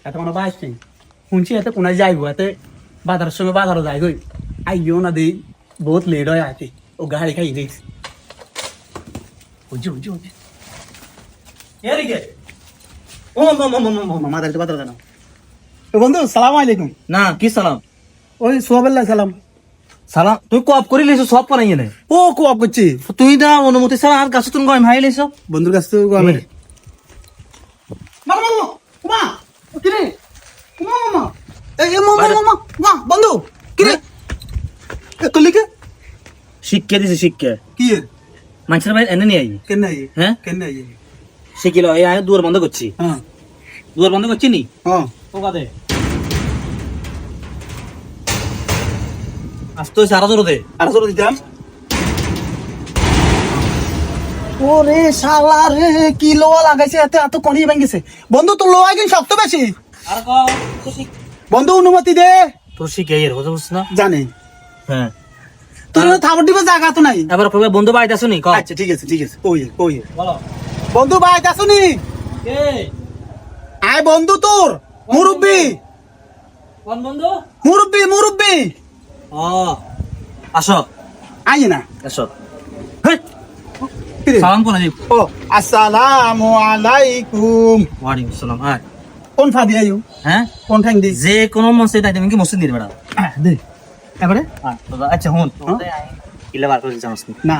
এত কোনো বাইস নেই শুনছি এতে কোনায় যাইব এতে বাজারের সময় বাজারও যাই গই আইও না দিই বহুত লেট হয় আইতে ও গাড়ি খাই দিয়েছি বুঝছি বুঝছি বুঝছি এদিকে ও মাদার বাজার জানো বন্ধু সালাম আলাইকুম না কি সালাম ওই সোহাবেল্লাহ সালাম সালাম তুই কোয়াপ করে লিছো সব করাই না ও কোয়াপ করছি তুই দা অনুমতি ছাড়া আর কাছে তুমি গয় ভাই লিছো বন্ধুর কাছ থেকে আমি মামা মামা মা কিরে মামা মামা এই মামা মামা মা বন্ধু কিরে কলিকে শিক্ষা দিছে শিক্ষা কি মানুষের ভাই এনে নিয়ে আই কেন নাই হ্যাঁ কেন নাই শিখিল এই আয় দুয়ার বন্ধ করছি হ্যাঁ দুয়ার বন্ধ করছি নি হ্যাঁ ও কাদে আস্তে সারা জোর দে আর সর দিতাম ওরে শালা রে কি লোয়া লাগাইছে এত এত কণি ভাঙিছে বন্ধু তো লোয়া কিন্তু শক্ত বেশি আর কও বন্ধু অনুমতি দে তোর শিখে এর হতে বুঝছ না জানে হ্যাঁ তোর থাবর দিবে জায়গা তো নাই এবার কবে বন্ধু বাড়িতে আসুনি ক আচ্ছা ঠিক আছে ওই ওই বলো বন্ধু বাইতে আসুনি কে আয় বন্ধু তোর মুরব্বি কোন বন্ধু মুরব্বি ও আসো আই না আসো হেই কিরে? সালাম কোন জি ও আসসালামু আলাইকুম ওয়ালাইকুম সালাম আয় কোন ফাদি আইও হ্যাঁ কোন ঠ্যাং দি যে কোন মসজিদ আইতে কি মসজিদ দিবে বেড়া দে এবারে আচ্ছা হুন ইলে বার করে জানাস নি না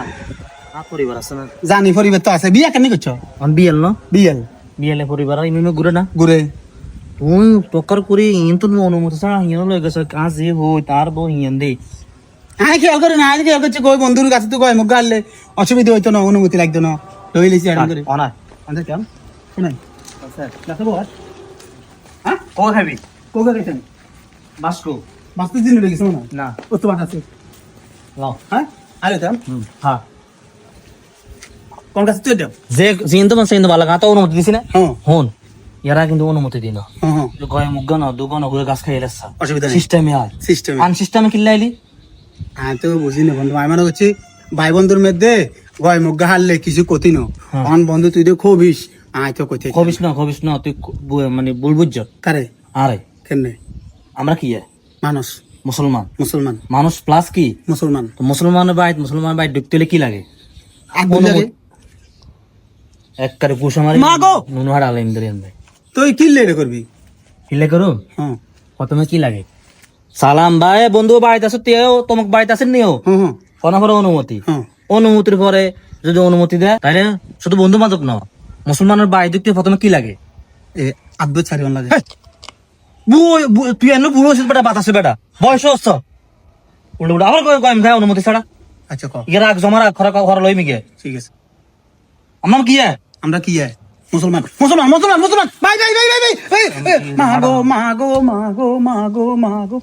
পরিবার আছে না জানি পরিবার তো আছে বিয়া কেন করছো অন বিয়েল ন বিয়াল বিয়েলে পরিবার ইনো ঘুরে না ঘুরে তুই টক্কর করি ইন তো অনুমতি ছাড়া হিয়ানো লয়ে গেছে কাজ যে হই তার বউ হিয়ান দে আয় খেয়াল করে না আজ খেয়াল করছি কই বন্ধুর কাছে তো কয় মুখ গাললে অসুবিধা হইতো না অনুমতি লাগতো না লই লিছি আরাম করে অনা আন্দাজ কেমন শুনাই লাসে বল হ্যাঁ কো খাবি কোকা গেছেন বাসকো বাস্তে দিন লেগেছে না না ও তো বাত আছে লাও হ্যাঁ আরে তাম হ্যাঁ কোন কাছে তুই দাও যে জিন তো মাসে ইন্দো বালা গাতা অনুমতি দিছি না হ্যাঁ হুন ইয়ারা কিন্তু অনুমতি দিন হ্যাঁ গয় মুগন দুগন ঘুরে গাছ খাই এলাসা অসুবিধা নেই সিস্টেমে আয় সিস্টেম আন সিস্টেমে কিল্লাইলি হ্যাঁ তো বুঝি না বন্ধু আমি মনে করছি ভাই বন্ধুর মধ্যে গয় মুখ হারলে কিছু কতি না অন বন্ধু তুই তো খবিস আয় তো কইতে খবিস না তুই মানে ভুল বুঝছ কারে আরে কেন আমরা কি মানুষ মুসলমান মুসলমান মানুষ প্লাস কি মুসলমান তো মুসলমানের বাইট ঢুকতে হলে কি লাগে আগুন লাগে একবারে কুসা মারি মা গো! নুনু হাড় আলাইন ধরে আনবে তুই কি লেরে করবি কিলে করো হ্যাঁ প্রথমে কি লাগে সালাম ভাই বন্ধু বাড়িতে আসো তেও তোমাক বাড়িতে আসেন নিও হ্যাঁ কোন করে অনুমতি হ্যাঁ অনুমতির পরে যদি অনুমতি দেয় তাহলে শুধু বন্ধু বান্ধব না মুসলমানের বাড়ি ঢুকতে প্রথমে কি লাগে এ আব্দুল ছাড়িওন লাগে তুই এনে বুড়ো আছিস বেটা বাতাসে বেটা বয়স হচ্ছ উল্টো উল্টো আবার কয় আমি খাই অনুমতি ছাড়া আচ্ছা ক ইয়ে রাখ জমা রাখ খরা লই মিগে ঠিক আছে আমার কি আমরা কি হয় মুসলমান মুসলমান মুসলমান মুসলমান ভাই ভাই ভাই ভাই ভাই মাগো মাগো মাগো মাগো মাগো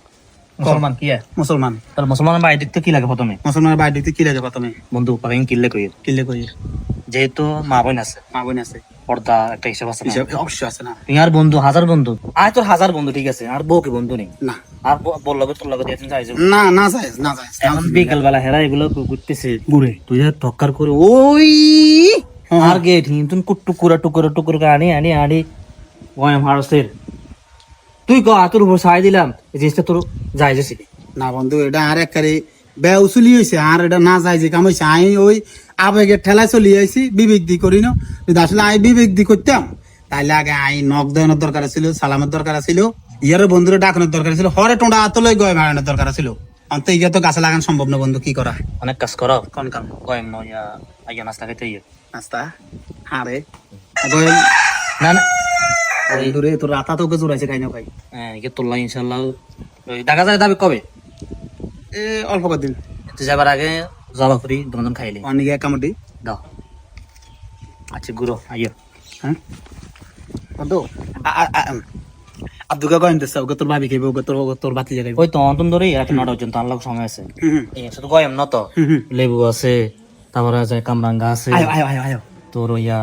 মুসলমান কি মুসলমান তাহলে মুসলমানের বাড়ি ঢুকতে কি লাগে প্রথমে মুসলমানের বাইরে দিতে কি লাগে প্রথমে বন্ধু পাকিং কিল্লে কই কিলে কই যেহেতু মা বোন আছে মা বোন আছে পর্দা একটা হিসাব আছে না? হিসাব অবশ্যই আছে না তুই আর বন্ধু হাজার বন্ধু আয় তোর হাজার বন্ধু ঠিক আছে আর বউ কি বন্ধু নেই না আর বললো তোর লগে দিয়ে যাই না না যায় না যায় এখন বিকাল বেলা হেরা এগুলো ঘুরতেছে ঘুরে তুই আর টক্কর করে ওই আর গেট হিন্তুন টুকুরা আনি ওয়াম হারসের তুই ক তোর উপর সাই দিলাম এই জিনিসটা তোর যাই যাচ্ছে না বন্ধু এটা আর একবারে বেউসুলি হয়েছে আর এটা না যায় যে কাম হয়েছে আমি ওই আবেগের ঠেলায় চলি আইছি বিবেক দি করি না যদি আসলে আমি বিবেক দি করতাম তাইলে আগে আই নখ দেওয়ানোর দরকার ছিল সালামের দরকার ছিল ইয়ার বন্ধুরে ডাকানোর দরকার ছিল হরে টোঁডা আতলে গয় মারানোর দরকার ছিল অন্ত ইয়া তো গাছে লাগানো সম্ভব না বন্ধু কি করা অনেক কাজ করো কোন কাম কয়েম নয়া আইয়া নাস্তা খাইতে ইয়ে নাস্তা আরে গয় না না দূরে তোর রাতা তোকে জোড়াইছে খাই না ভাই হ্যাঁ ইয়ে তোল্লা ইনশাল্লাহ ওই দেখা যায় দাবি কবে এ অল্প কদিন তুই যাবার আগে জবা করি দুজন খাইলি অনেক কামটি দাও আচ্ছা গুরু আইয়া হ্যাঁ বন্ধু আব্দুকা কয়েন দিচ্ছে ওকে তোর ভাবি খাইবে ওকে তোর বাতি জায়গায় ওই তো অন্তন ধরেই রাতে 9টা পর্যন্ত আনলাম সময় আছে এই শুধু গয়ম না তো লেবু আছে তারপরে আছে কামরাঙ্গা আছে আয়ো আয়ো আয়ো আয়ো তোর ইয়া